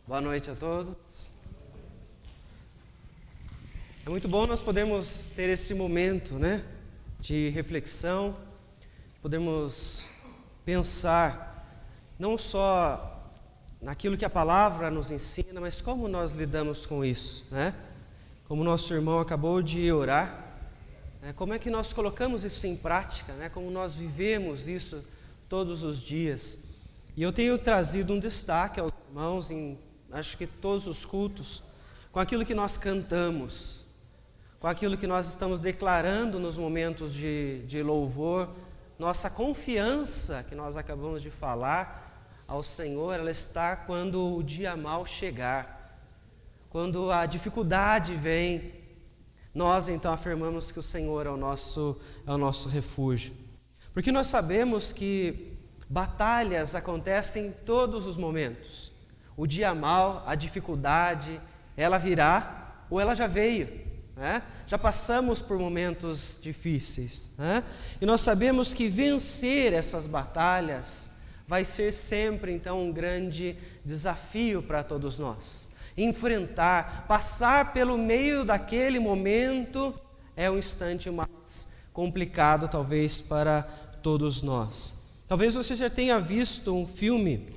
Boa noite a todos. É muito bom nós podermos ter esse momento, de reflexão, podemos pensar não só naquilo que a palavra nos ensina, mas como nós lidamos com isso, Como nosso irmão acabou de orar, como é que nós colocamos isso em prática, Como nós vivemos isso todos os dias. E eu tenho trazido um destaque aos irmãos acho que todos os cultos, com aquilo que nós cantamos, com aquilo que nós estamos declarando nos momentos de louvor, nossa confiança que nós acabamos de falar ao Senhor, ela está quando o dia mau chegar, quando a dificuldade vem, nós então afirmamos que o Senhor é o nosso refúgio, porque nós sabemos que batalhas acontecem em todos os momentos. O dia mau, a dificuldade, ela virá ou ela já veio, Já passamos por momentos difíceis, E nós sabemos que vencer essas batalhas vai ser sempre então um grande desafio para todos nós. Enfrentar, passar pelo meio daquele momento é um instante mais complicado talvez para todos nós. Talvez você já tenha visto um filme,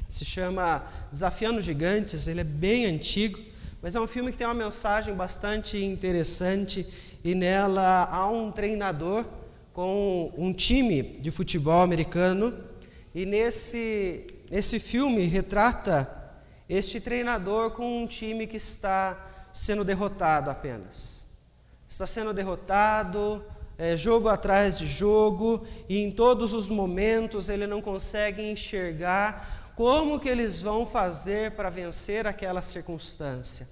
se chama Desafiando Gigantes, ele é bem antigo, mas é um filme que tem uma mensagem bastante interessante e nela há um treinador com um time de futebol americano e nesse filme retrata este treinador com um time que está sendo derrotado apenas. Está sendo derrotado, jogo atrás de jogo, e em todos os momentos ele não consegue enxergar como que eles vão fazer para vencer aquela circunstância.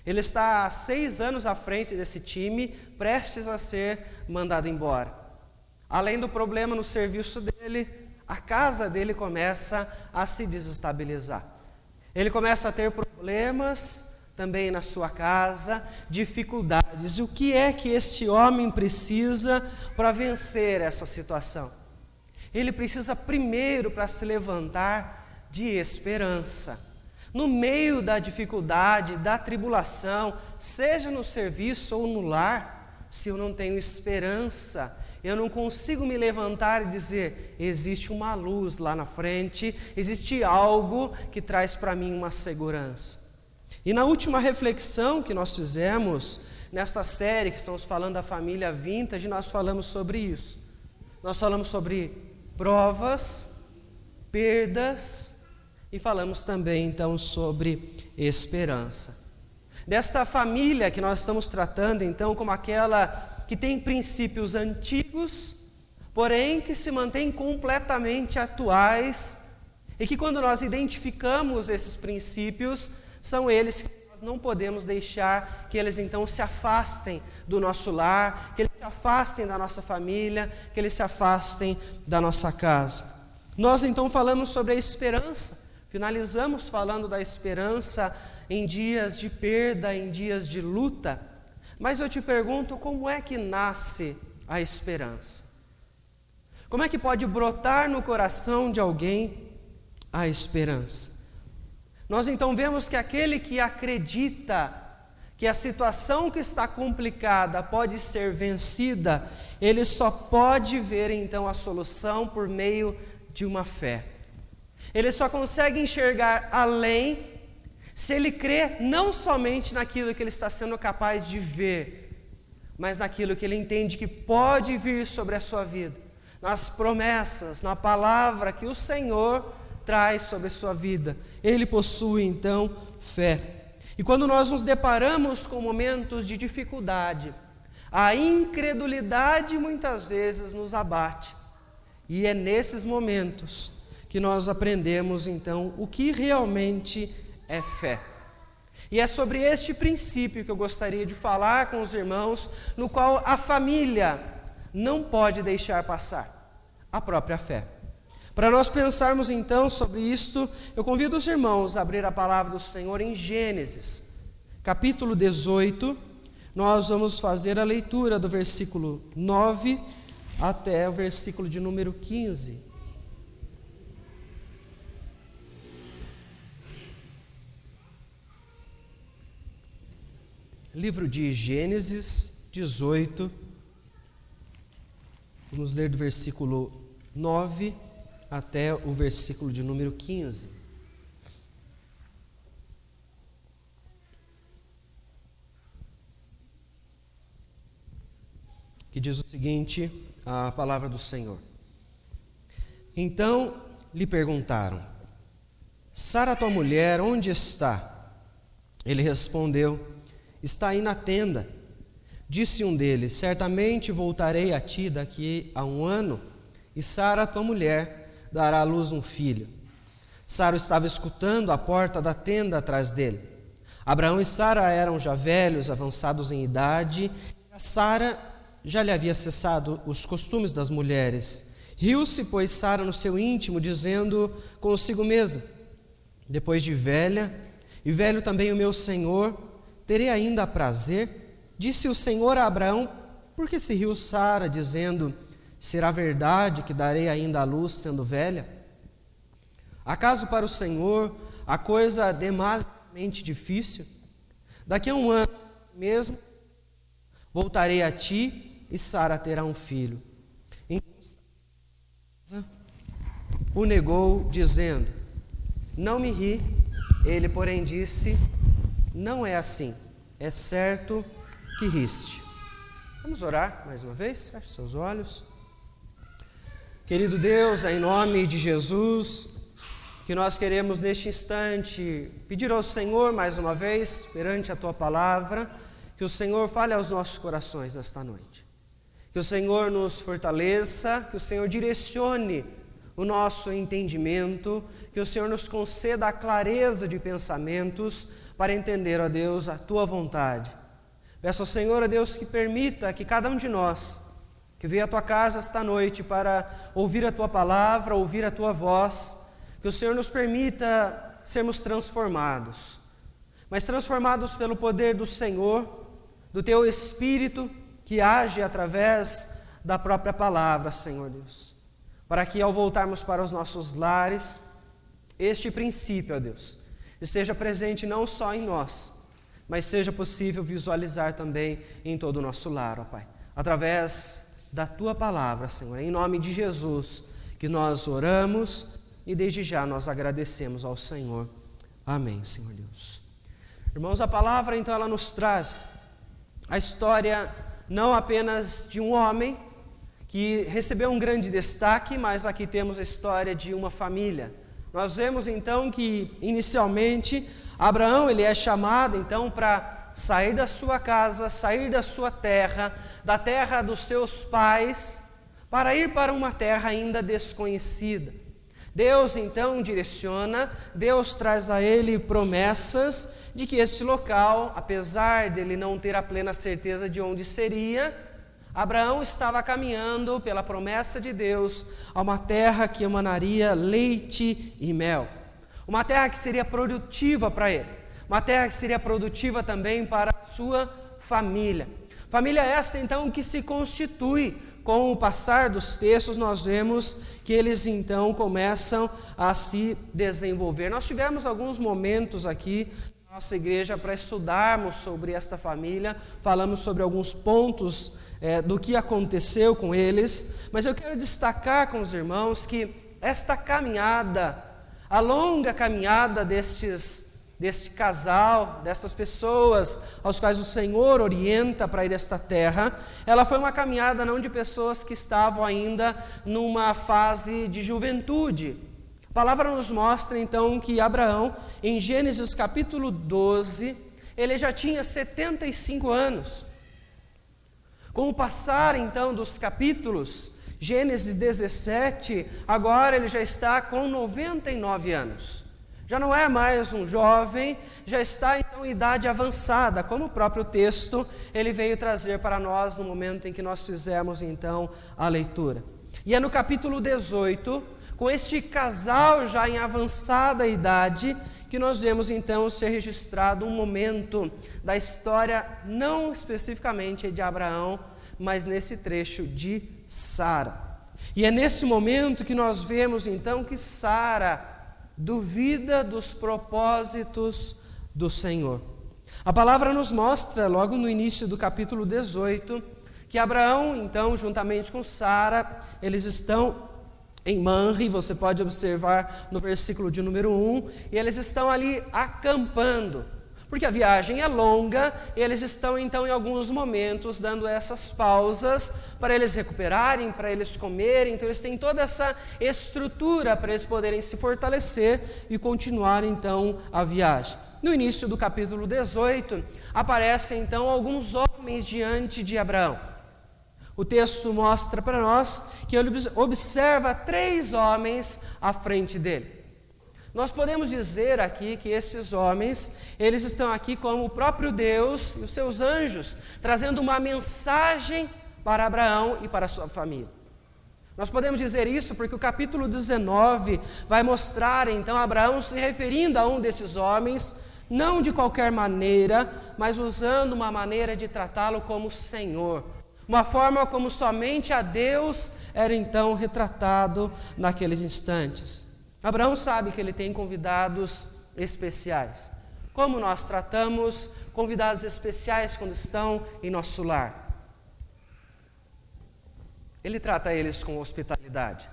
Ele está há 6 anos à frente desse time, prestes a ser mandado embora. Além do problema no serviço dele, a casa dele começa a se desestabilizar. Ele começa a ter problemas também na sua casa, dificuldades. E o que é que este homem precisa para vencer essa situação? Ele precisa primeiro para se levantar de esperança. No meio da dificuldade, da tribulação, seja no serviço ou no lar, se eu não tenho esperança, eu não consigo me levantar e dizer, existe uma luz lá na frente, existe algo que traz para mim uma segurança. E na última reflexão que nós fizemos, nessa série que estamos falando da família Vintage, nós falamos sobre isso. Nós falamos sobre provas, perdas, e falamos também então sobre esperança. Desta família que nós estamos tratando então como aquela que tem princípios antigos, porém que se mantém completamente atuais, e que quando nós identificamos esses princípios, são eles que nós não podemos deixar que eles então se afastem do nosso lar, que eles se afastem da nossa família, que eles se afastem da nossa casa. Nós então falamos sobre a esperança, finalizamos falando da esperança em dias de perda, em dias de luta, mas eu te pergunto, como é que nasce a esperança? Como é que pode brotar no coração de alguém a esperança? Nós então vemos que aquele que acredita que a situação que está complicada pode ser vencida, ele só pode ver então a solução por meio de uma fé. Ele só consegue enxergar além se ele crê não somente naquilo que ele está sendo capaz de ver, mas naquilo que ele entende que pode vir sobre a sua vida, nas promessas, na palavra que o Senhor traz sobre a sua vida. Ele possui então fé. E quando nós nos deparamos com momentos de dificuldade, a incredulidade muitas vezes nos abate. E é nesses momentos que nós aprendemos então o que realmente é fé. E é sobre este princípio que eu gostaria de falar com os irmãos, no qual a família não pode deixar passar a própria fé. Para nós pensarmos então sobre isto, eu convido os irmãos a abrir a palavra do Senhor em Gênesis, capítulo 18. Nós vamos fazer a leitura do versículo 9 até o versículo de número 15. livro de Gênesis 18, vamos ler do versículo 9 até o versículo de número 15. Que diz o seguinte, a palavra do Senhor. Então lhe perguntaram: Sara, tua mulher, onde está? Ele respondeu: está aí na tenda. Disse um deles: certamente voltarei a ti daqui a 1 ano, e Sara, tua mulher, dará à luz um filho. Sara estava escutando à porta da tenda atrás dele. Abraão e Sara eram já velhos, avançados em idade, e a Sara já lhe havia cessado os costumes das mulheres. Riu-se, pois, Sara no seu íntimo, dizendo consigo mesmo: depois de velha, e velho também o meu senhor, terei ainda prazer? Disse o Senhor a Abraão: por que se riu Sara, dizendo: será verdade que darei ainda à luz, sendo velha? Acaso para o Senhor a coisa é demasiadamente difícil? Daqui a 1 ano mesmo voltarei a ti, e Sara terá um filho. Então o negou, dizendo: não me ri. Ele, porém, disse: não é assim, é certo que riste. Vamos orar mais uma vez? Feche seus olhos. Querido Deus, é em nome de Jesus que nós queremos neste instante pedir ao Senhor mais uma vez, perante a Tua palavra, que o Senhor fale aos nossos corações nesta noite. Que o Senhor nos fortaleça, que o Senhor direcione o nosso entendimento, que o Senhor nos conceda a clareza de pensamentos para entender, ó Deus, a Tua vontade. Peço ao Senhor, ó Deus, que permita que cada um de nós, que veio à Tua casa esta noite para ouvir a Tua palavra, ouvir a Tua voz, que o Senhor nos permita sermos transformados, mas transformados pelo poder do Senhor, do Teu Espírito, que age através da própria palavra, Senhor Deus. Para que ao voltarmos para os nossos lares, este princípio, ó Deus, esteja presente não só em nós, mas seja possível visualizar também em todo o nosso lar, ó Pai, através da Tua palavra, Senhor. Em nome de Jesus que nós oramos e desde já nós agradecemos ao Senhor. Amém, Senhor Deus. Irmãos, a palavra então ela nos traz a história não apenas de um homem que recebeu um grande destaque, mas aqui temos a história de uma família. Nós vemos então que inicialmente Abraão ele é chamado então para sair da sua casa, sair da sua terra, da terra dos seus pais, para ir para uma terra ainda desconhecida. Deus então direciona, Deus traz a ele promessas de que este local, apesar de ele não ter a plena certeza de onde seria, Abraão estava caminhando pela promessa de Deus a uma terra que emanaria leite e mel. Uma terra que seria produtiva para ele. Uma terra que seria produtiva também para a sua família. Família esta então que se constitui, com o passar dos textos nós vemos que eles então começam a se desenvolver. Nós tivemos alguns momentos aqui na nossa igreja para estudarmos sobre esta família. Falamos sobre alguns pontos do que aconteceu com eles, mas eu quero destacar com os irmãos que esta caminhada, a longa caminhada deste casal, dessas pessoas aos quais o Senhor orienta para ir a esta terra, ela foi uma caminhada não de pessoas que estavam ainda numa fase de juventude. A palavra nos mostra então que Abraão, em Gênesis capítulo 12, ele já tinha 75 anos. Com o passar então dos capítulos, Gênesis 17, agora ele já está com 99 anos. Já não é mais um jovem, já está então em idade avançada, como o próprio texto ele veio trazer para nós no momento em que nós fizemos então a leitura. E é no capítulo 18, com este casal já em avançada idade, que nós vemos então ser registrado um momento da história, não especificamente de Abraão, mas nesse trecho de Sara. E é nesse momento que nós vemos então que Sara duvida dos propósitos do Senhor. A palavra nos mostra, logo no início do capítulo 18, que Abraão, então, juntamente com Sara, eles estão em Manre, você pode observar no versículo de número 1, e eles estão ali acampando, porque a viagem é longa, e eles estão então em alguns momentos dando essas pausas para eles recuperarem, para eles comerem, então eles têm toda essa estrutura para eles poderem se fortalecer e continuar então a viagem. No início do capítulo 18, aparecem então alguns homens diante de Abraão. O texto mostra para nós que ele observa 3 homens à frente dele. Nós podemos dizer aqui que esses homens, eles estão aqui como o próprio Deus e os seus anjos, trazendo uma mensagem para Abraão e para a sua família. Nós podemos dizer isso porque o capítulo 19 vai mostrar então Abraão se referindo a um desses homens, não de qualquer maneira, mas usando uma maneira de tratá-lo como Senhor. Uma forma como somente a Deus era então retratado naqueles instantes. Abraão sabe que ele tem convidados especiais. Como nós tratamos convidados especiais quando estão em nosso lar? Ele trata eles com hospitalidade.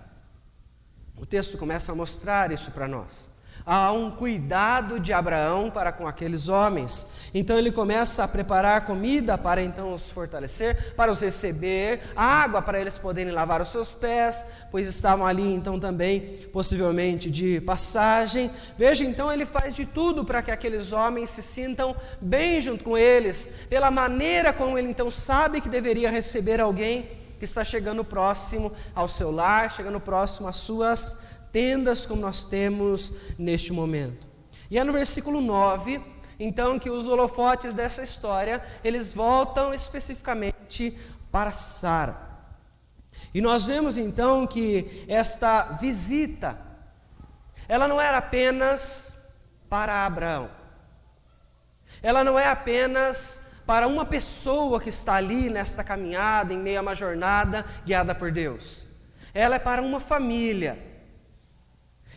O texto começa a mostrar isso para nós. Há um cuidado de Abraão para com aqueles homens. Então ele começa a preparar comida para então os fortalecer, para os receber, água para eles poderem lavar os seus pés, pois estavam ali então também possivelmente de passagem. Veja, então ele faz de tudo para que aqueles homens se sintam bem junto com eles, pela maneira como ele então sabe que deveria receber alguém que está chegando próximo ao seu lar, chegando próximo às suas tendas, como nós temos neste momento. E é no versículo 9, então, que os holofotes dessa história, eles voltam especificamente para Sara. E nós vemos então que esta visita, ela não era apenas para Abraão. Ela não é apenas para uma pessoa que está ali nesta caminhada, em meio a uma jornada guiada por Deus. Ela é para uma família.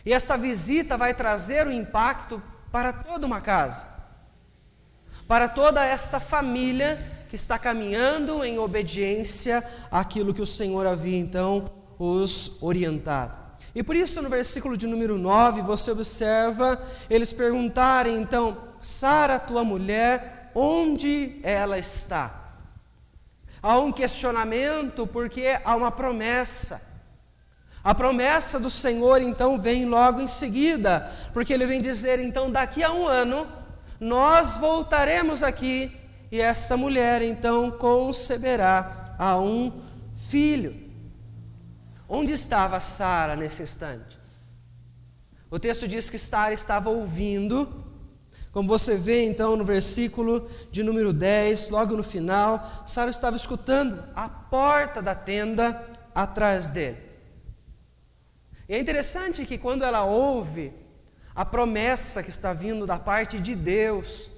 E esta visita vai trazer um impacto para toda uma casa, para toda esta família que está caminhando em obediência àquilo que o Senhor havia então os orientado. E por isso no versículo de número 9 você observa eles perguntarem então: Sara, tua mulher, onde ela está? Há um questionamento porque há uma promessa. A promessa do Senhor então vem logo em seguida, porque Ele vem dizer então: daqui a 1 ano nós voltaremos aqui e essa mulher então conceberá a um filho. Onde estava Sara nesse instante? O texto diz que Sara estava ouvindo, como você vê então no versículo de número 10, logo no final, Sara estava escutando a porta da tenda atrás dele. E é interessante que quando ela ouve a promessa que está vindo da parte de Deus,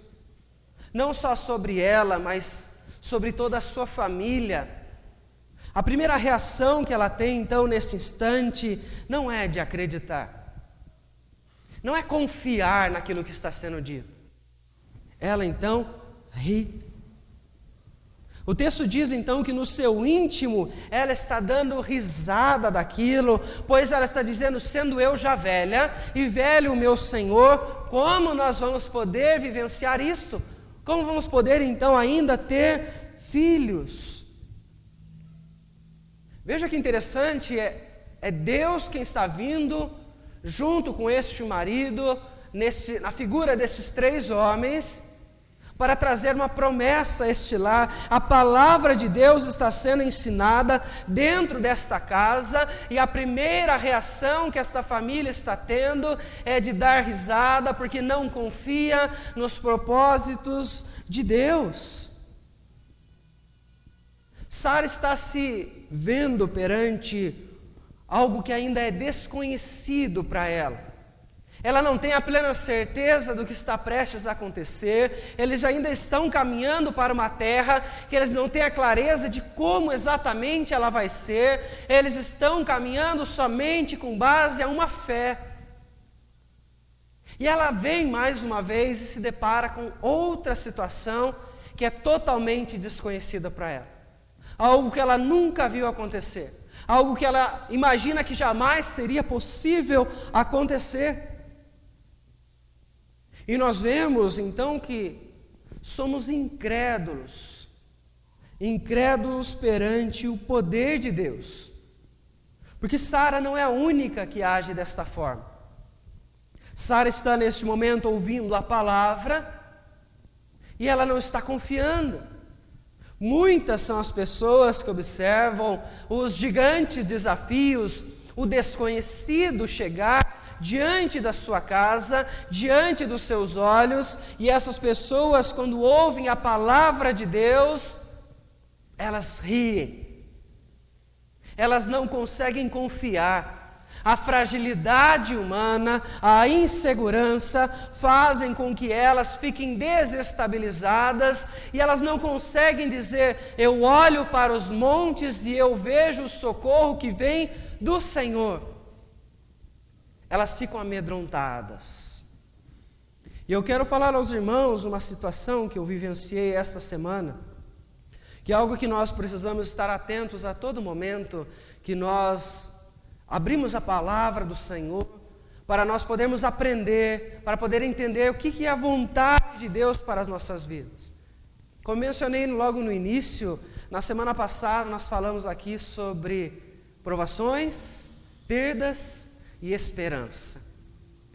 não só sobre ela, mas sobre toda a sua família, a primeira reação que ela tem então nesse instante não é de acreditar, não é confiar naquilo que está sendo dito. Ela então ri. O texto diz então que no seu íntimo ela está dando risada daquilo, pois ela está dizendo: sendo eu já velha e velho o meu Senhor, como nós vamos poder vivenciar isto? Como vamos poder então ainda ter filhos? Veja que interessante, é Deus quem está vindo junto com este marido, na figura desses 3 homens, para trazer uma promessa a este lar. A palavra de Deus está sendo ensinada dentro desta casa, e a primeira reação que esta família está tendo é de dar risada, porque não confia nos propósitos de Deus. Sara está se vendo perante algo que ainda é desconhecido para ela. Ela não tem a plena certeza do que está prestes a acontecer. Eles ainda estão caminhando para uma terra que eles não têm a clareza de como exatamente ela vai ser. Eles estão caminhando somente com base a uma fé. E ela vem mais uma vez e se depara com outra situação que é totalmente desconhecida para ela. Algo que ela nunca viu acontecer. Algo que ela imagina que jamais seria possível acontecer. E nós vemos então que somos incrédulos perante o poder de Deus. Porque Sara não é a única que age desta forma. Sara está neste momento ouvindo a palavra e ela não está confiando. Muitas são as pessoas que observam os gigantes desafios, o desconhecido chegar diante da sua casa, diante dos seus olhos, e essas pessoas, quando ouvem a palavra de Deus, elas riem, elas não conseguem confiar. A fragilidade humana, a insegurança fazem com que elas fiquem desestabilizadas e elas não conseguem dizer: eu olho para os montes e eu vejo o socorro que vem do Senhor. Elas ficam amedrontadas. E eu quero falar aos irmãos uma situação que eu vivenciei esta semana, que é algo que nós precisamos estar atentos a todo momento que nós abrimos a palavra do Senhor, para nós podermos aprender, para poder entender o que é a vontade de Deus para as nossas vidas. Como mencionei logo no início, na semana passada nós falamos aqui sobre provações, perdas e esperança.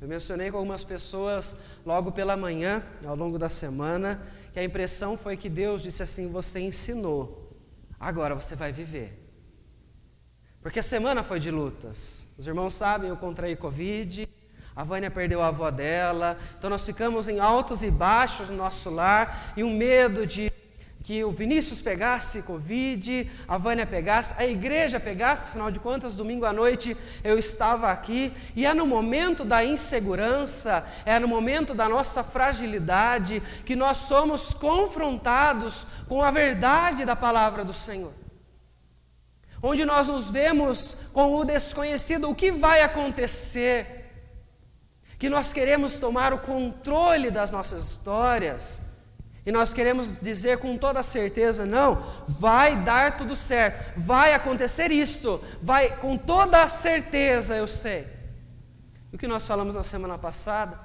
Eu mencionei com algumas pessoas logo pela manhã, ao longo da semana, que a impressão foi que Deus disse assim: você ensinou, agora você vai viver. Porque a semana foi de lutas. Os irmãos sabem, eu contraí Covid, a Vânia perdeu a avó dela, então nós ficamos em altos e baixos no nosso lar, e um medo de que o Vinícius pegasse Covid, a Vânia pegasse, a igreja pegasse. Afinal de contas, domingo à noite eu estava aqui, e é no momento da insegurança, é no momento da nossa fragilidade, que nós somos confrontados com a verdade da palavra do Senhor. Onde nós nos vemos com o desconhecido, o que vai acontecer, que nós queremos tomar o controle das nossas histórias, e nós queremos dizer com toda certeza: não, vai dar tudo certo, vai acontecer isto, vai, com toda certeza eu sei. E o que nós falamos na semana passada: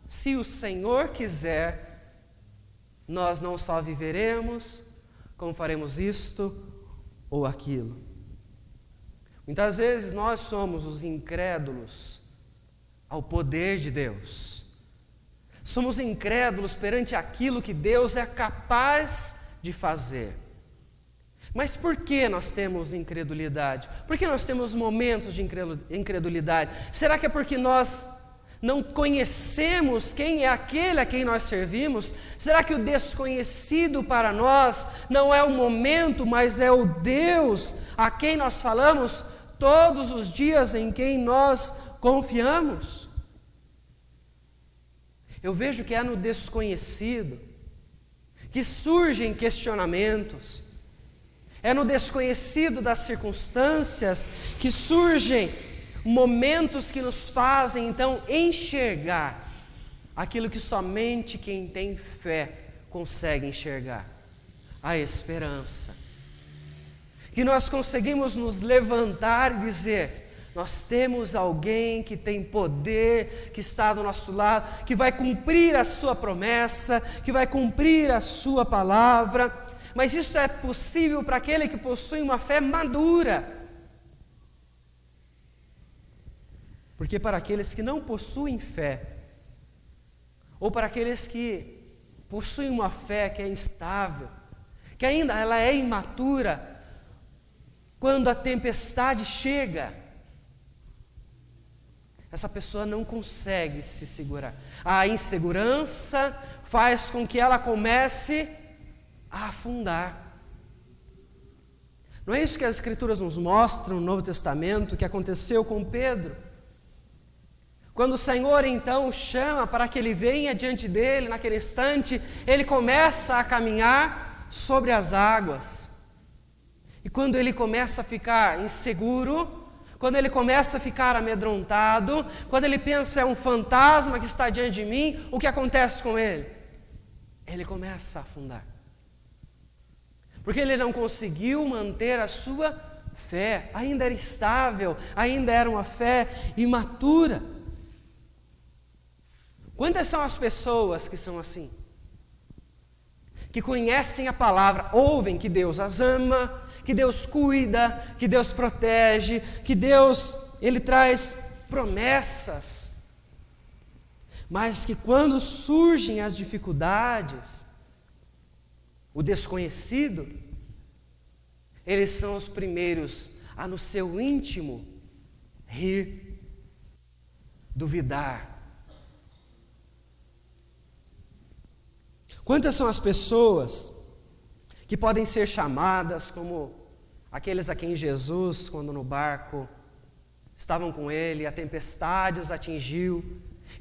se o Senhor quiser, nós não só viveremos, como faremos isto ou aquilo. Muitas vezes nós somos os incrédulos ao poder de Deus. Somos incrédulos perante aquilo que Deus é capaz de fazer. Mas por que nós temos incredulidade? Por que nós temos momentos de incredulidade? Será que é porque nós não conhecemos quem é aquele a quem nós servimos? Será que o desconhecido para nós não é o momento, mas é o Deus a quem nós falamos todos os dias, em quem nós confiamos? Eu vejo que é no desconhecido que surgem questionamentos, é no desconhecido das circunstâncias que surgem momentos que nos fazem então enxergar aquilo que somente quem tem fé consegue enxergar: a esperança. Que nós conseguimos nos levantar e dizer: nós temos alguém que tem poder, que está do nosso lado, que vai cumprir a sua promessa, que vai cumprir a sua palavra. Mas isso é possível para aquele que possui uma fé madura. Porque para aqueles que não possuem fé, ou para aqueles que possuem uma fé que é instável, que ainda ela é imatura, quando a tempestade chega, essa pessoa não consegue se segurar. A insegurança faz com que ela comece a afundar. Não é isso que as Escrituras nos mostram no Novo Testamento, que aconteceu com Pedro? Quando o Senhor então o chama para que ele venha diante dele, naquele instante, ele começa a caminhar sobre as águas. E quando ele começa a ficar inseguro, quando ele começa a ficar amedrontado, quando ele pensa é um fantasma que está diante de mim, o que acontece com ele? Ele começa a afundar. Porque ele não conseguiu manter a sua fé, ainda era instável, ainda era uma fé imatura. Quantas são as pessoas que são assim? Que conhecem a palavra, ouvem que Deus as ama, que Deus cuida, que Deus protege, que Deus, Ele traz promessas. Mas que quando surgem as dificuldades, o desconhecido, eles são os primeiros a no seu íntimo rir, duvidar. Quantas são as pessoas que podem ser chamadas como aqueles a quem Jesus, quando no barco estavam com ele, a tempestade os atingiu,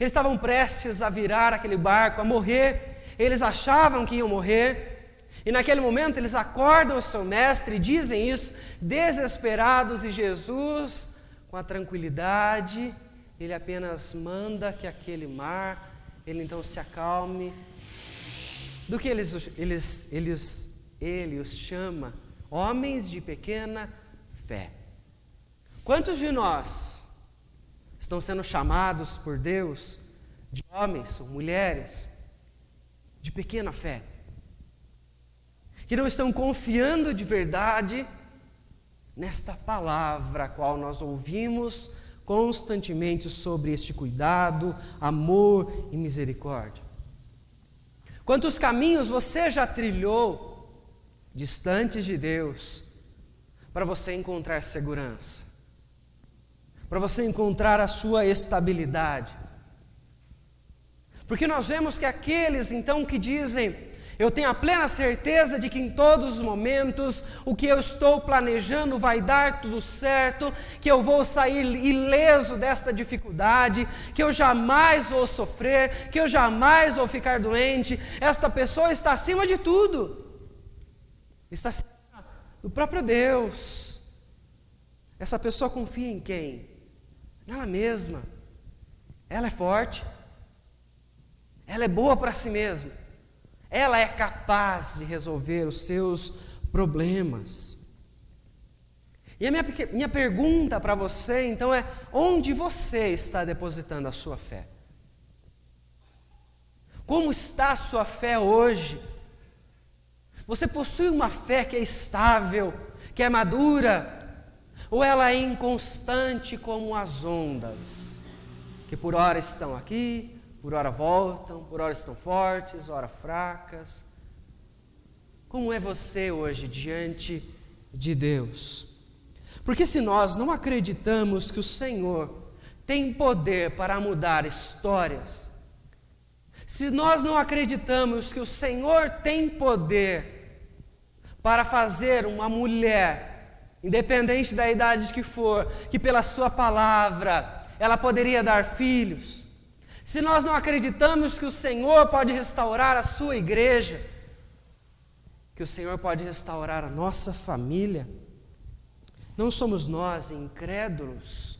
eles estavam prestes a virar aquele barco, a morrer, eles achavam que iam morrer, e naquele momento eles acordam o seu mestre e dizem isso, desesperados, e Jesus, com a tranquilidade, ele apenas manda que aquele mar, ele então se acalme. Do que ele os chama homens de pequena fé. Quantos de nós estão sendo chamados por Deus de homens ou mulheres de pequena fé? Que não estão confiando de verdade nesta palavra a qual nós ouvimos constantemente sobre este cuidado, amor e misericórdia. Quantos caminhos você já trilhou distantes de Deus para você encontrar segurança, para você encontrar a sua estabilidade? Porque nós vemos que aqueles então que dizem, eu tenho a plena certeza de que em todos os momentos o que eu estou planejando vai dar tudo certo, que eu vou sair ileso desta dificuldade, que eu jamais vou sofrer, que eu jamais vou ficar doente. Esta pessoa está acima de tudo, está acima do próprio Deus. Essa pessoa confia em quem? Nela mesma. Ela é forte, ela é boa para si mesma. Ela é capaz de resolver os seus problemas. E a minha pergunta para você, então, é: onde você está depositando a sua fé? Como está a sua fé hoje? Você possui uma fé que é estável, que é madura? Ou ela é inconstante como as ondas, que por hora estão aqui, por hora voltam, por hora estão fortes, hora fracas? Como é você hoje diante de Deus? Porque se nós não acreditamos que o Senhor tem poder para mudar histórias, se nós não acreditamos que o Senhor tem poder para fazer uma mulher, independente da idade que for, que pela sua palavra ela poderia dar filhos, se nós não acreditamos que o Senhor pode restaurar a sua igreja, que o Senhor pode restaurar a nossa família, não somos nós incrédulos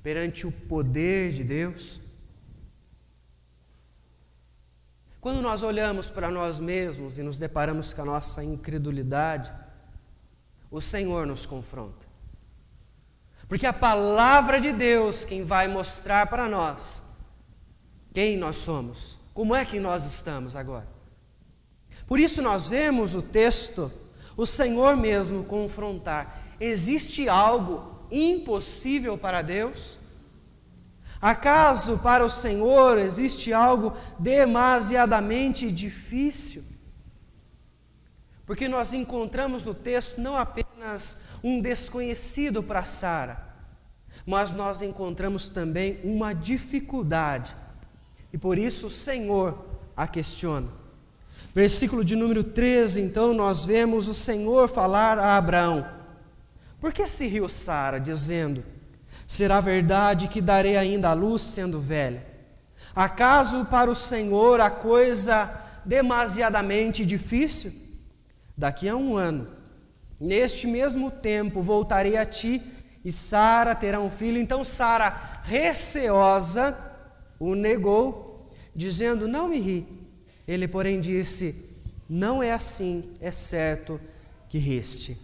perante o poder de Deus? Quando nós olhamos para nós mesmos e nos deparamos com a nossa incredulidade, o Senhor nos confronta. Porque a palavra de Deus quem vai mostrar para nós quem nós somos, como é que nós estamos agora. Por isso nós vemos o texto, o Senhor mesmo confrontar. Existe algo impossível para Deus? Acaso para o Senhor existe algo demasiadamente difícil? Porque nós encontramos no texto não apenas um desconhecido para Sara, mas nós encontramos também uma dificuldade. E por isso o Senhor a questiona. Versículo de número 13, então, nós vemos o Senhor falar a Abraão. Por que se riu Sara, dizendo, será verdade que darei ainda à luz sendo velha? Acaso para o Senhor a coisa demasiadamente difícil? Daqui a 1 ano, neste mesmo tempo, voltarei a ti, e Sara terá um filho. Então Sara, receosa, o negou, dizendo: não me ri. Ele, porém, disse: não é assim, é certo que riste.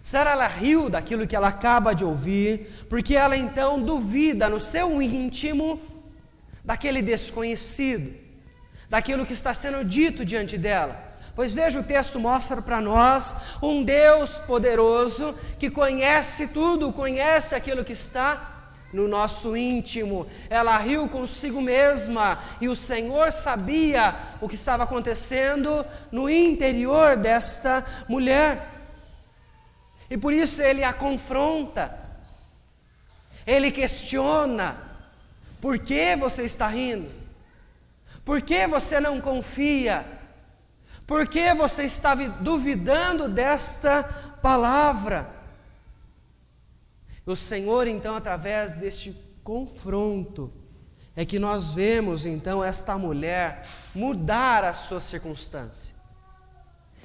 Sara, ela riu daquilo que ela acaba de ouvir, porque ela então duvida no seu íntimo daquele desconhecido, daquilo que está sendo dito diante dela. Pois veja, o texto mostra para nós um Deus poderoso que conhece tudo, conhece aquilo que está no nosso íntimo. Ela riu consigo mesma e o Senhor sabia o que estava acontecendo no interior desta mulher. E por isso ele a confronta, ele questiona: por que você está rindo? Por que você não confia? Por que você está duvidando desta palavra? O Senhor, então, através deste confronto, é que nós vemos, então, esta mulher mudar a sua circunstância.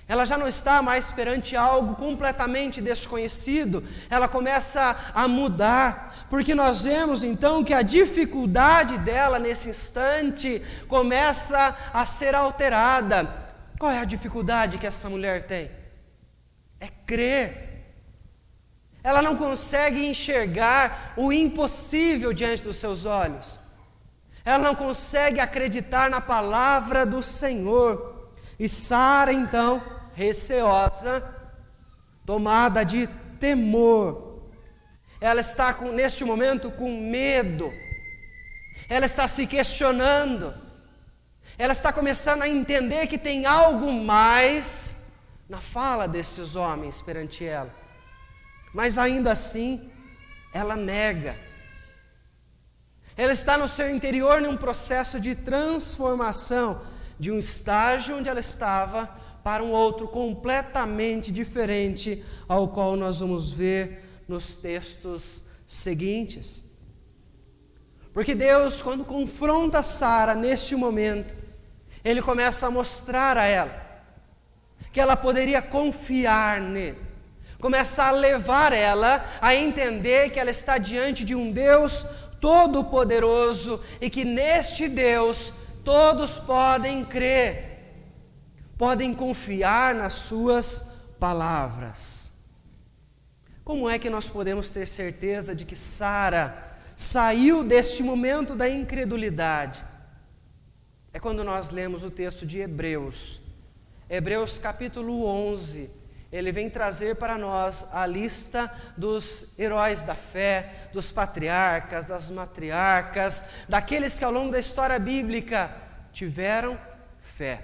Ela já não está mais perante algo completamente desconhecido, ela começa a mudar, porque nós vemos, então, que a dificuldade dela, nesse instante, começa a ser alterada. Qual é a dificuldade que essa mulher tem? É crer. Ela não consegue enxergar o impossível diante dos seus olhos. Ela não consegue acreditar na palavra do Senhor. E Sara, então, receosa, tomada de temor, ela está neste momento com medo. Ela está se questionando. Ela está começando a entender que tem algo mais na fala desses homens perante ela. Mas ainda assim, ela nega. Ela está no seu interior num processo de transformação, de um estágio onde ela estava para um outro completamente diferente, ao qual nós vamos ver nos textos seguintes. Porque Deus, quando confronta Sara neste momento, Ele começa a mostrar a ela que ela poderia confiar nele. Começa a levar ela a entender que ela está diante de um Deus todo-poderoso e que neste Deus todos podem crer, podem confiar nas suas palavras. Como é que nós podemos ter certeza de que Sara saiu deste momento da incredulidade? É quando nós lemos o texto de Hebreus. Hebreus capítulo 11, ele vem trazer para nós a lista dos heróis da fé, dos patriarcas, das matriarcas, daqueles que ao longo da história bíblica tiveram fé.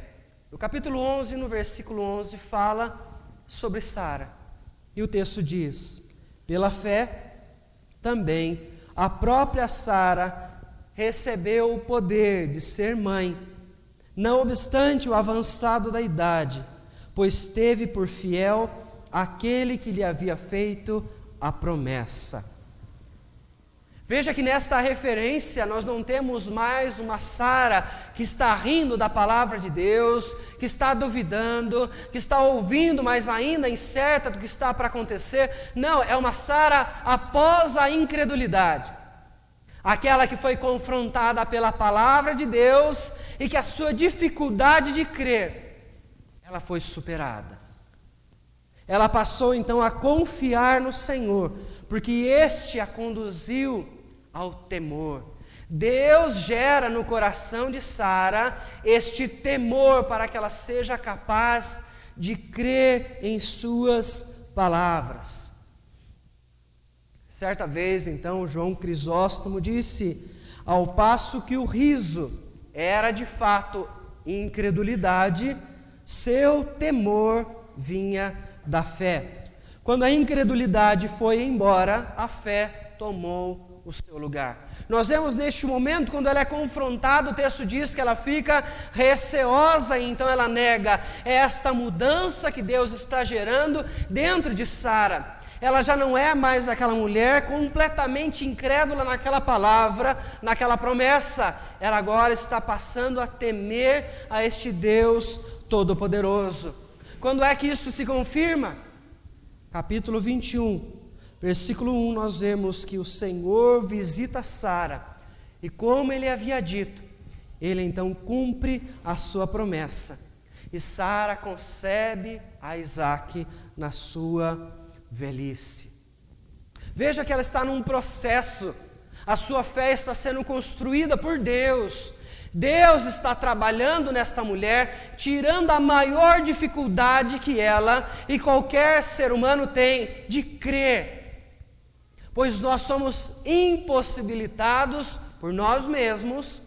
No capítulo 11, no versículo 11, fala sobre Sara. E o texto diz: pela fé também a própria Sara recebeu o poder de ser mãe, não obstante o avançado da idade, pois teve por fiel aquele que lhe havia feito a promessa. Veja que nesta referência nós não temos mais uma Sara que está rindo da palavra de Deus, que está duvidando, que está ouvindo, mas ainda incerta do que está para acontecer. Não, é uma Sara após a incredulidade. Aquela que foi confrontada pela palavra de Deus e que a sua dificuldade de crer, ela foi superada. Ela passou então a confiar no Senhor, porque este a conduziu ao temor. Deus gera no coração de Sara este temor para que ela seja capaz de crer em suas palavras. Certa vez, então, João Crisóstomo disse: ao passo que o riso era de fato incredulidade, seu temor vinha da fé. Quando a incredulidade foi embora, a fé tomou o seu lugar. Nós vemos neste momento, quando ela é confrontada, o texto diz que ela fica receosa e então ela nega. É esta mudança que Deus está gerando dentro de Sara. Ela já não é mais aquela mulher completamente incrédula naquela palavra, naquela promessa. Ela agora está passando a temer a este Deus Todo-Poderoso. Quando é que isso se confirma? Capítulo 21, versículo 1, nós vemos que o Senhor visita Sara, e como ele havia dito, ele então cumpre a sua promessa, e Sara concebe a Isaque na sua velhice. Veja que ela está num processo, a sua fé está sendo construída por Deus. Deus está trabalhando nesta mulher, tirando a maior dificuldade que ela e qualquer ser humano tem de crer. Pois nós somos impossibilitados por nós mesmos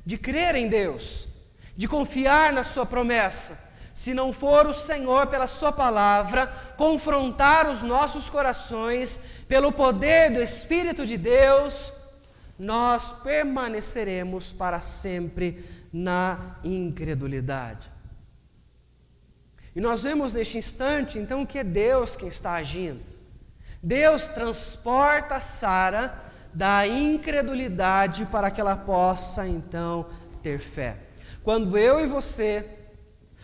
de crer em Deus, de confiar na sua promessa. Se não for o Senhor, pela sua palavra, confrontar os nossos corações, pelo poder do Espírito de Deus, nós permaneceremos para sempre na incredulidade. E nós vemos neste instante, então, que é Deus quem está agindo. Deus transporta Sara da incredulidade para que ela possa, então, ter fé. Quando eu e você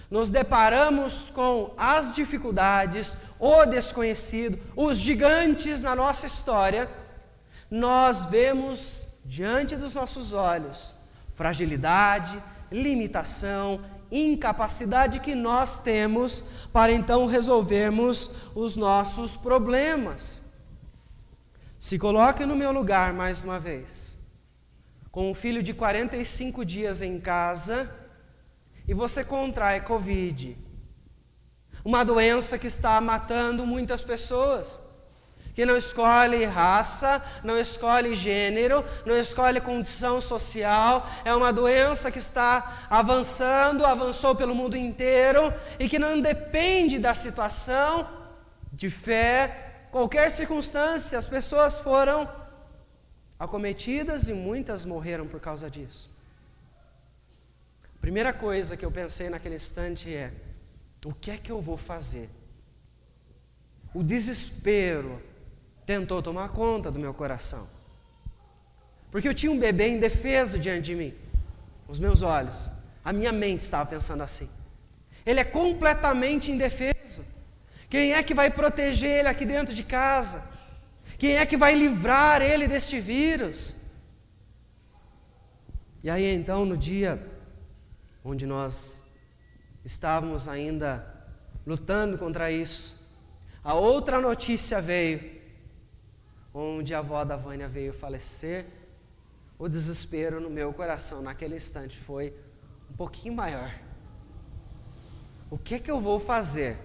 nos deparamos com as dificuldades, o desconhecido, os gigantes na nossa história, nós vemos diante dos nossos olhos fragilidade, limitação, incapacidade que nós temos para então resolvermos os nossos problemas. Se coloque no meu lugar mais uma vez, com um filho de 45 dias em casa, e você contrai Covid, uma doença que está matando muitas pessoas, que não escolhe raça, não escolhe gênero, não escolhe condição social, é uma doença que está avançou pelo mundo inteiro e que não depende da situação de fé, qualquer circunstância, as pessoas foram acometidas e muitas morreram por causa disso. A primeira coisa que eu pensei naquele instante é: o que é que eu vou fazer? O desespero tentou tomar conta do meu coração, porque eu tinha um bebê indefeso diante de mim, os meus olhos, a minha mente estava pensando assim: ele é completamente indefeso, quem é que vai proteger ele aqui dentro de casa? Quem é que vai livrar ele deste vírus? E aí então, no dia onde nós estávamos ainda lutando contra isso, a outra notícia veio, onde a avó da Vânia veio falecer. O desespero no meu coração naquele instante foi um pouquinho maior. O que é que eu vou fazer?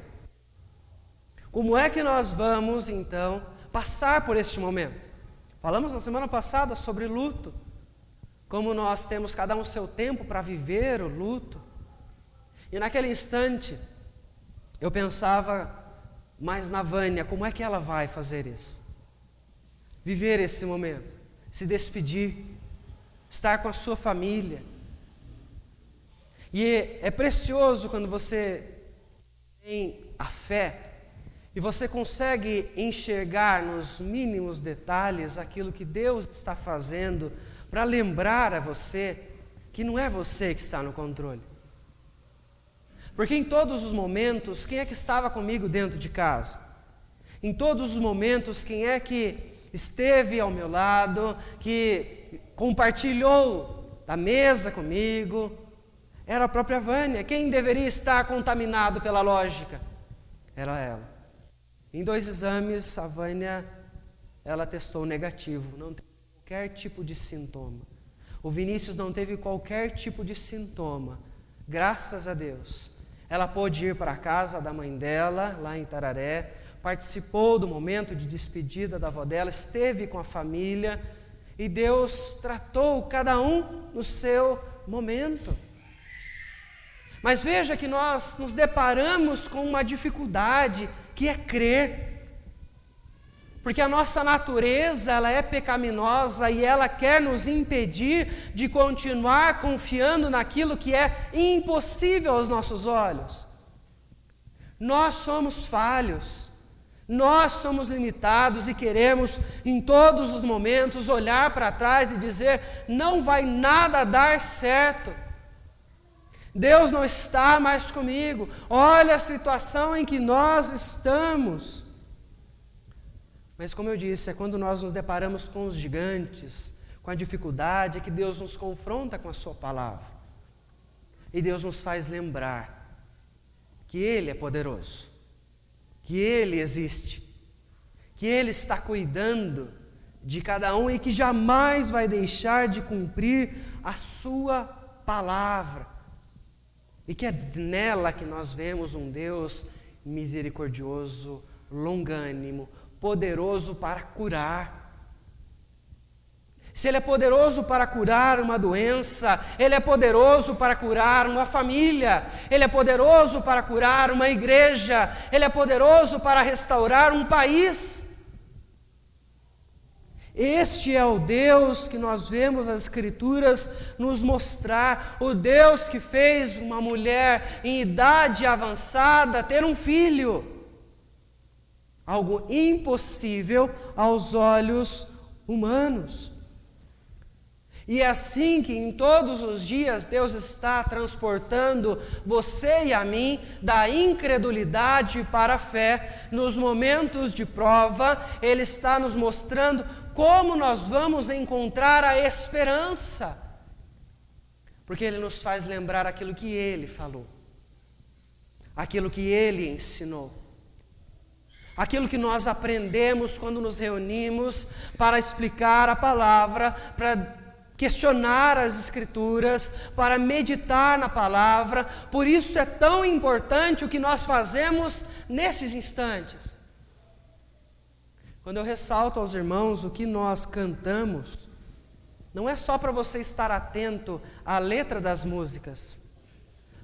Como é que nós vamos então passar por este momento? Falamos na semana passada sobre luto, como nós temos cada um seu tempo para viver o luto. E naquele instante eu pensava mais na Vânia, como é que ela vai fazer isso? Viver esse momento, se despedir, estar com a sua família. E é precioso quando você tem a fé e você consegue enxergar nos mínimos detalhes aquilo que Deus está fazendo para lembrar a você que não é você que está no controle. Porque em todos os momentos, quem é que estava comigo dentro de casa? Em todos os momentos, quem é que esteve ao meu lado, que compartilhou da mesa comigo? Era a própria Vânia. Quem deveria estar contaminado pela lógica? Era ela. Em 2 exames, a Vânia, ela testou negativo, não teve qualquer tipo de sintoma. O Vinícius não teve qualquer tipo de sintoma. Graças a Deus. Ela pôde ir para a casa da mãe dela, lá em Tararé, participou do momento de despedida da avó dela, esteve com a família, e Deus tratou cada um no seu momento. Mas veja que nós nos deparamos com uma dificuldade, que é crer. Porque a nossa natureza, ela é pecaminosa e ela quer nos impedir de continuar confiando naquilo que é impossível aos nossos olhos. Nós somos falhos, nós somos limitados e queremos em todos os momentos olhar para trás e dizer: não vai nada dar certo. Deus não está mais comigo. Olha a situação em que nós estamos. Mas como eu disse, é quando nós nos deparamos com os gigantes, com a dificuldade, é que Deus nos confronta com a sua palavra. E Deus nos faz lembrar que Ele é poderoso, que Ele existe, que Ele está cuidando de cada um e que jamais vai deixar de cumprir a sua palavra. E que é nela que nós vemos um Deus misericordioso, longânimo, poderoso para curar. Se Ele é poderoso para curar uma doença, Ele é poderoso para curar uma família, Ele é poderoso para curar uma igreja, Ele é poderoso para restaurar um país. Este é o Deus que nós vemos as Escrituras nos mostrar, o Deus que fez uma mulher em idade avançada ter um filho. Algo impossível aos olhos humanos. E é assim que em todos os dias Deus está transportando você e a mim da incredulidade para a fé. Nos momentos de prova, Ele está nos mostrando como nós vamos encontrar a esperança. Porque Ele nos faz lembrar aquilo que Ele falou, aquilo que Ele ensinou, aquilo que nós aprendemos quando nos reunimos para explicar a palavra, para questionar as Escrituras, para meditar na palavra. Por isso é tão importante o que nós fazemos nesses instantes. Quando eu ressalto aos irmãos o que nós cantamos, não é só para você estar atento à letra das músicas,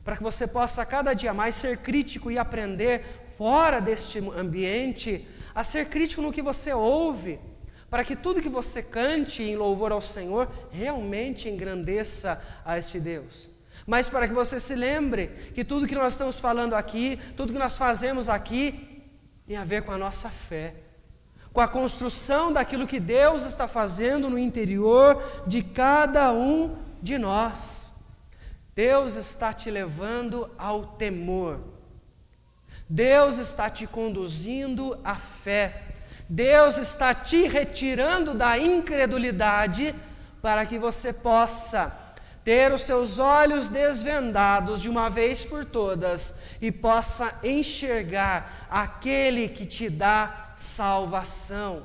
para que você possa cada dia mais ser crítico e aprender fora deste ambiente, a ser crítico no que você ouve, para que tudo que você cante em louvor ao Senhor realmente engrandeça a este Deus. Mas para que você se lembre que tudo que nós estamos falando aqui, tudo que nós fazemos aqui, tem a ver com a nossa fé, com a construção daquilo que Deus está fazendo no interior de cada um de nós. Deus está te levando ao temor. Deus está te conduzindo à fé. Deus está te retirando da incredulidade para que você possa ter os seus olhos desvendados de uma vez por todas e possa enxergar aquele que te dá salvação.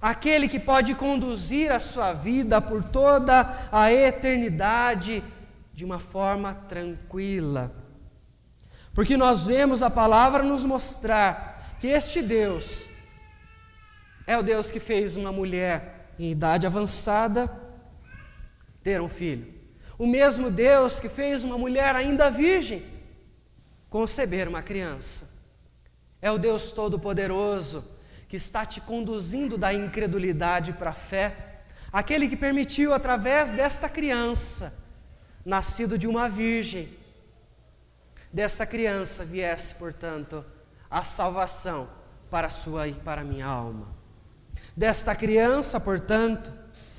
Aquele que pode conduzir a sua vida por toda a eternidade de uma forma tranquila. Porque nós vemos a palavra nos mostrar que este Deus é o Deus que fez uma mulher em idade avançada ter um filho. O mesmo Deus que fez uma mulher ainda virgem conceber uma criança. É o Deus Todo-Poderoso que está te conduzindo da incredulidade para a fé. Aquele que permitiu, através desta criança, nascido de uma virgem, desta criança viesse, portanto, a salvação para a sua e para a minha alma. Desta criança, portanto,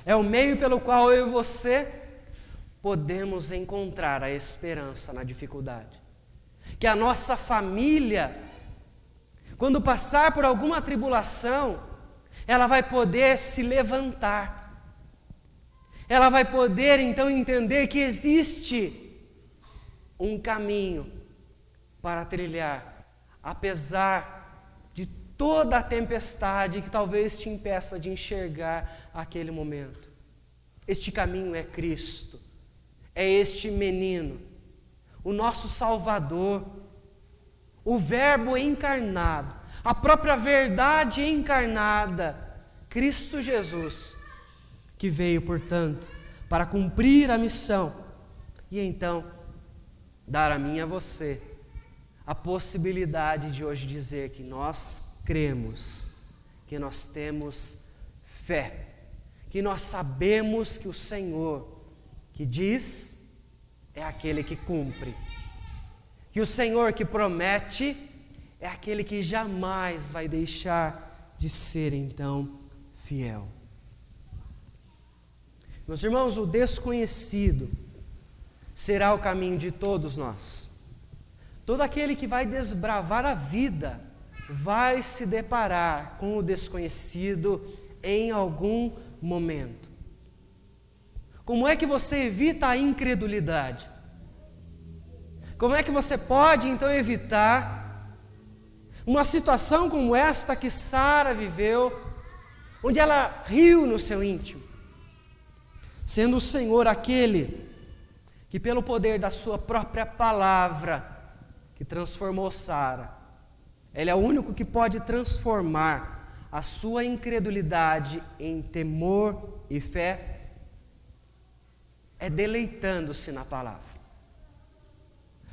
é o meio pelo qual eu e você podemos encontrar a esperança na dificuldade. Que a nossa família, quando passar por alguma tribulação, ela vai poder se levantar. Ela vai poder então entender que existe um caminho para trilhar, apesar de toda a tempestade que talvez te impeça de enxergar aquele momento. Este caminho é Cristo, é este menino, o nosso Salvador, o Verbo encarnado, a própria verdade encarnada, Cristo Jesus, que veio, portanto, para cumprir a missão e então dar a mim e a você a possibilidade de hoje dizer que nós cremos, que nós temos fé, que nós sabemos que o Senhor que diz é aquele que cumpre, que o Senhor que promete é aquele que jamais vai deixar de ser então fiel. Meus irmãos, o desconhecido será o caminho de todos nós. Todo aquele que vai desbravar a vida vai se deparar com o desconhecido em algum momento. Como é que você evita a incredulidade? Como é que você pode então evitar uma situação como esta que Sara viveu, onde ela riu no seu íntimo, sendo o Senhor aquele que pelo poder da sua própria palavra que transformou Sara, Ele é o único que pode transformar a sua incredulidade em temor e fé, é deleitando-se na palavra.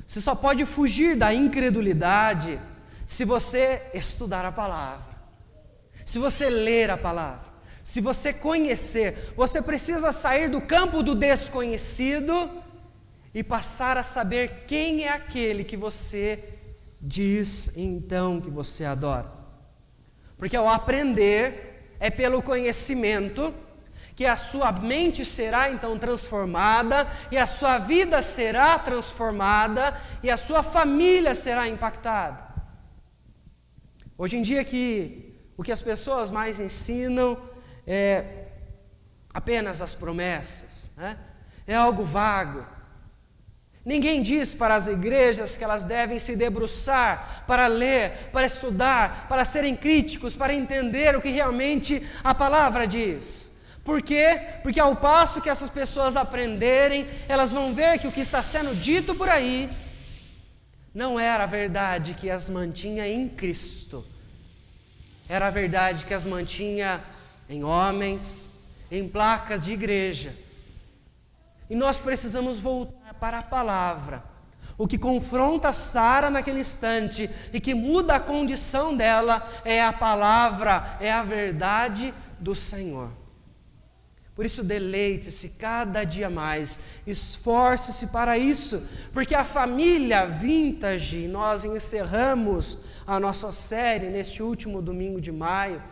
Você só pode fugir da incredulidade se você estudar a palavra, se você ler a palavra, se você conhecer. Você precisa sair do campo do desconhecido e passar a saber quem é aquele que você diz então que você adora. Porque ao aprender, é pelo conhecimento que a sua mente será então transformada, e a sua vida será transformada, e a sua família será impactada. Hoje em dia o que as pessoas mais ensinam é apenas as promessas, né? É algo vago. Ninguém diz para as igrejas que elas devem se debruçar para ler, para estudar, para serem críticos, para entender o que realmente a palavra diz. Por quê? Porque ao passo que essas pessoas aprenderem, elas vão ver que o que está sendo dito por aí não era a verdade que as mantinha em Cristo. Era a verdade que as mantinha em homens, em placas de igreja. E nós precisamos voltar para a palavra. O que confronta Sara naquele instante e que muda a condição dela é a palavra, é a verdade do Senhor. Por isso, deleite-se cada dia mais, esforce-se para isso, porque a família Vintage, nós encerramos a nossa série neste último domingo de maio,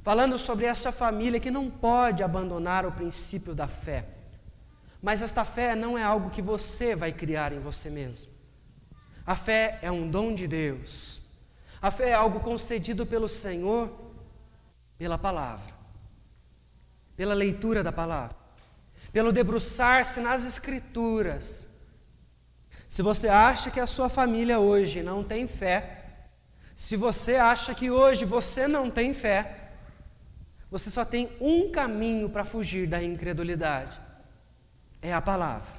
falando sobre essa família que não pode abandonar o princípio da fé. Mas esta fé não é algo que você vai criar em você mesmo. A fé é um dom de Deus. A fé é algo concedido pelo Senhor, pela palavra, pela leitura da palavra, pelo debruçar-se nas Escrituras. Se você acha que a sua família hoje não tem fé, se você acha que hoje você não tem fé, você só tem um caminho para fugir da incredulidade. É a palavra,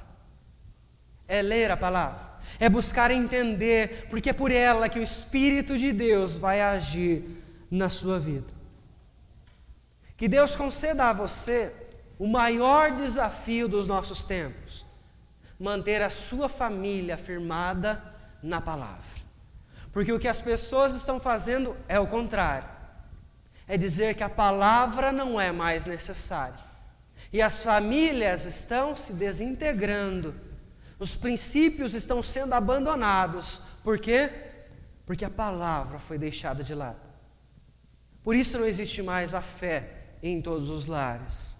é ler a palavra, é buscar entender, porque é por ela que o Espírito de Deus vai agir na sua vida. Que Deus conceda a você o maior desafio dos nossos tempos, manter a sua família firmada na palavra. Porque o que as pessoas estão fazendo é o contrário, é dizer que a palavra não é mais necessária. E as famílias estão se desintegrando, os princípios estão sendo abandonados. Por quê? Porque a palavra foi deixada de lado. Por isso não existe mais a fé em todos os lares,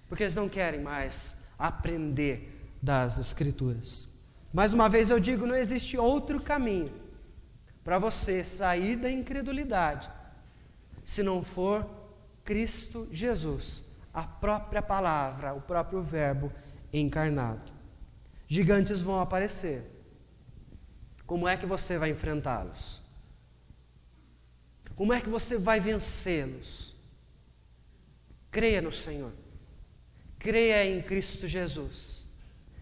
porque eles não querem mais aprender das Escrituras. Mais uma vez eu digo, não existe outro caminho para você sair da incredulidade, se não for Cristo Jesus, a própria palavra, o próprio verbo encarnado. Gigantes vão aparecer. Como é que você vai enfrentá-los? Como é que você vai vencê-los? Creia no Senhor. Creia em Cristo Jesus.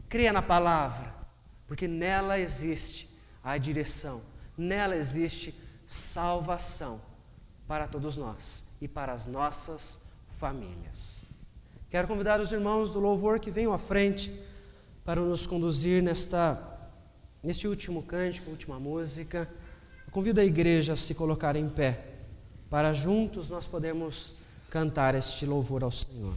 Creia na palavra, porque nela existe a direção, nela existe salvação para todos nós e para as nossas famílias. Quero convidar os irmãos do louvor que venham à frente para nos conduzir neste último cântico, última música. Eu convido a igreja a se colocar em pé, para juntos nós podermos cantar este louvor ao Senhor.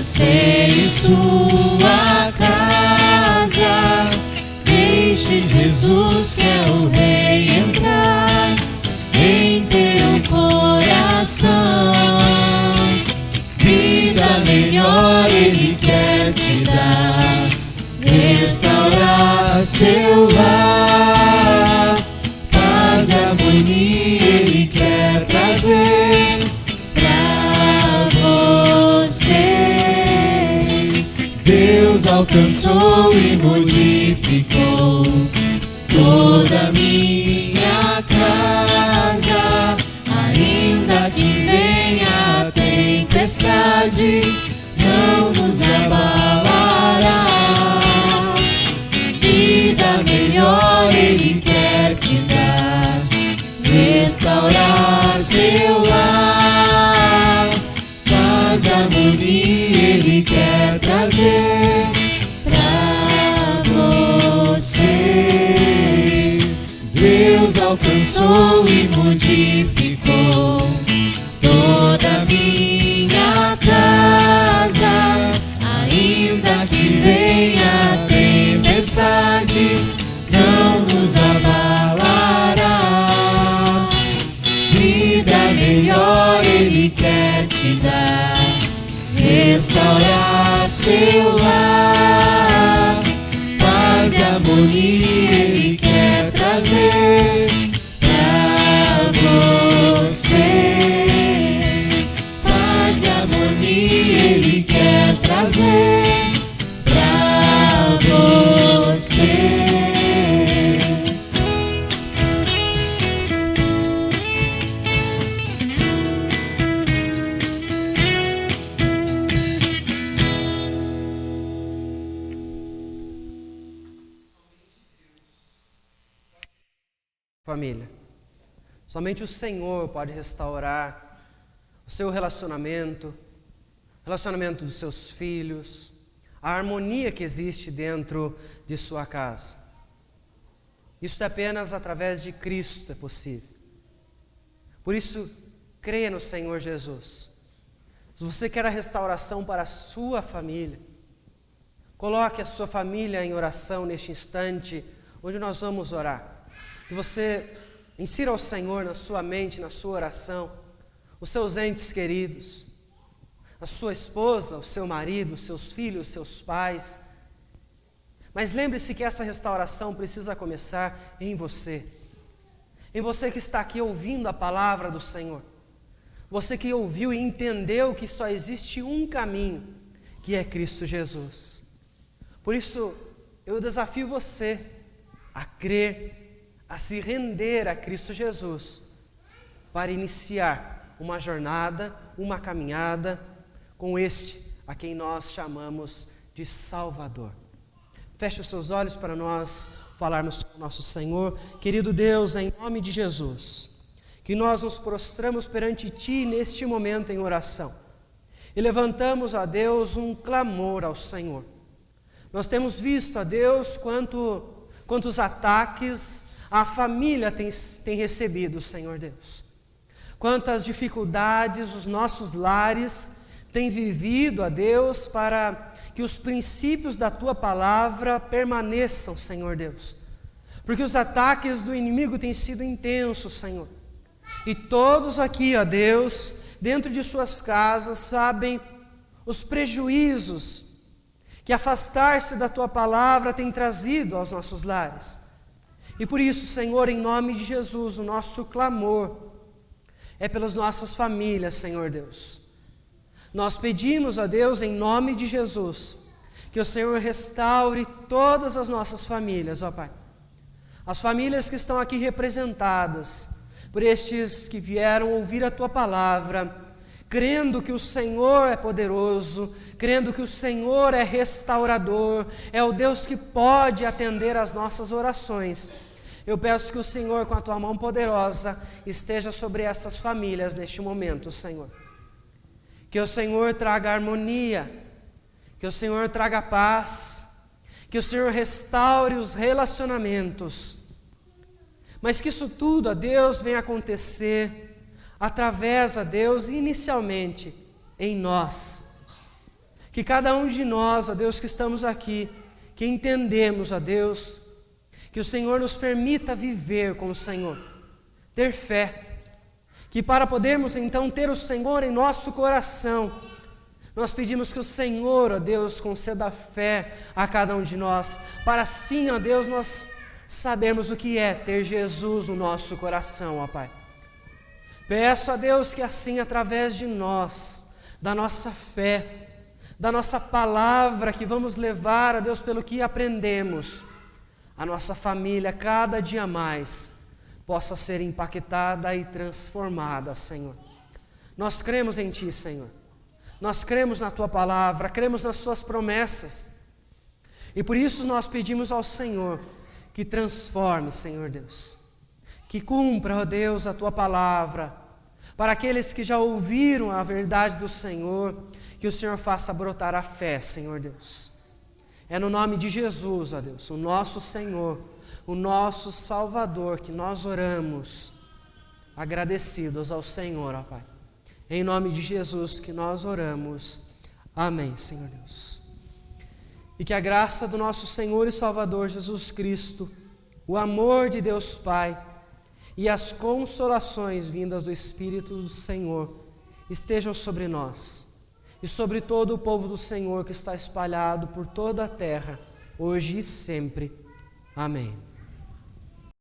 você e sua casa. Deixe Jesus, que é o Rei, entrar em teu coração. Vida melhor Ele quer te dar, restaurar seu lar. Paz e harmonia Ele quer trazer pra você. Deus alcançou e modificou toda a minha casa. Ainda que venha a tempestade, não nos abalará. Vida melhor Ele quer te dar, restaurar seu lar. Paz e harmonia Ele quer trazer pra você. Deus alcançou e modificou toda a minha casa. Ainda que venha a tempestade, não nos abalará. Vida melhor Ele quer te dar, restaurar seu lar. Paz e harmonia Ele quer trazer pra você. Paz e harmonia Ele quer trazer pra você. Família, somente o Senhor pode restaurar o seu relacionamento dos seus filhos, a harmonia que existe dentro de sua casa. Isso é apenas através de Cristo é possível. Por isso, creia no Senhor Jesus. Se você quer a restauração para a sua família, coloque a sua família em oração neste instante, onde nós vamos orar. Que você insira ao Senhor na sua mente, na sua oração, os seus entes queridos, a sua esposa, o seu marido, os seus filhos, os seus pais. Mas lembre-se que essa restauração precisa começar em você. Em você que está aqui ouvindo a palavra do Senhor. Você que ouviu e entendeu que só existe um caminho, que é Cristo Jesus. Por isso, eu desafio você a crer, a se render a Cristo Jesus, para iniciar uma jornada, uma caminhada com este a quem nós chamamos de Salvador. Feche os seus olhos para nós falarmos com o nosso Senhor. Querido Deus, em nome de Jesus, que nós nos prostramos perante Ti neste momento em oração e levantamos a Deus um clamor ao Senhor. Nós temos visto, a Deus, quantos ataques a família tem recebido, Senhor Deus. Quantas dificuldades os nossos lares têm vivido, a Deus, para que os princípios da Tua palavra permaneçam, Senhor Deus. Porque os ataques do inimigo têm sido intensos, Senhor. E todos aqui, ó Deus, dentro de suas casas, sabem os prejuízos que afastar-se da Tua palavra tem trazido aos nossos lares. E por isso, Senhor, em nome de Jesus, o nosso clamor é pelas nossas famílias, Senhor Deus. Nós pedimos a Deus, em nome de Jesus, que o Senhor restaure todas as nossas famílias, ó Pai. As famílias que estão aqui representadas por estes que vieram ouvir a Tua palavra, crendo que o Senhor é poderoso, crendo que o Senhor é restaurador, é o Deus que pode atender às nossas orações. Eu peço que o Senhor, com a Tua mão poderosa, esteja sobre essas famílias neste momento, Senhor. Que o Senhor traga harmonia, que o Senhor traga paz, que o Senhor restaure os relacionamentos, mas que isso tudo, a Deus, venha acontecer através, a Deus, inicialmente em nós. Que cada um de nós, ó Deus, que estamos aqui, que entendemos, ó Deus, que o Senhor nos permita viver com o Senhor, ter fé, que para podermos então ter o Senhor em nosso coração, nós pedimos que o Senhor, ó Deus, conceda fé a cada um de nós, para assim, ó Deus, nós sabermos o que é ter Jesus no nosso coração, ó Pai. Peço a Deus que assim, através de nós, da nossa fé, da nossa palavra que vamos levar, ó Deus, pelo que aprendemos, a nossa família cada dia mais possa ser impactada e transformada, Senhor. Nós cremos em Ti, Senhor. Nós cremos na Tua palavra, cremos nas Suas promessas. E por isso nós pedimos ao Senhor que transforme, Senhor Deus. Que cumpra, ó Deus, a Tua palavra. Para aqueles que já ouviram a verdade do Senhor, que o Senhor faça brotar a fé, Senhor Deus. É no nome de Jesus, ó Deus, o nosso Senhor, o nosso Salvador, que nós oramos, agradecidos ao Senhor, ó Pai. Em nome de Jesus que nós oramos. Amém, Senhor Deus. E que a graça do nosso Senhor e Salvador Jesus Cristo, o amor de Deus Pai e as consolações vindas do Espírito do Senhor estejam sobre nós e sobre todo o povo do Senhor que está espalhado por toda a terra, hoje e sempre. Amém.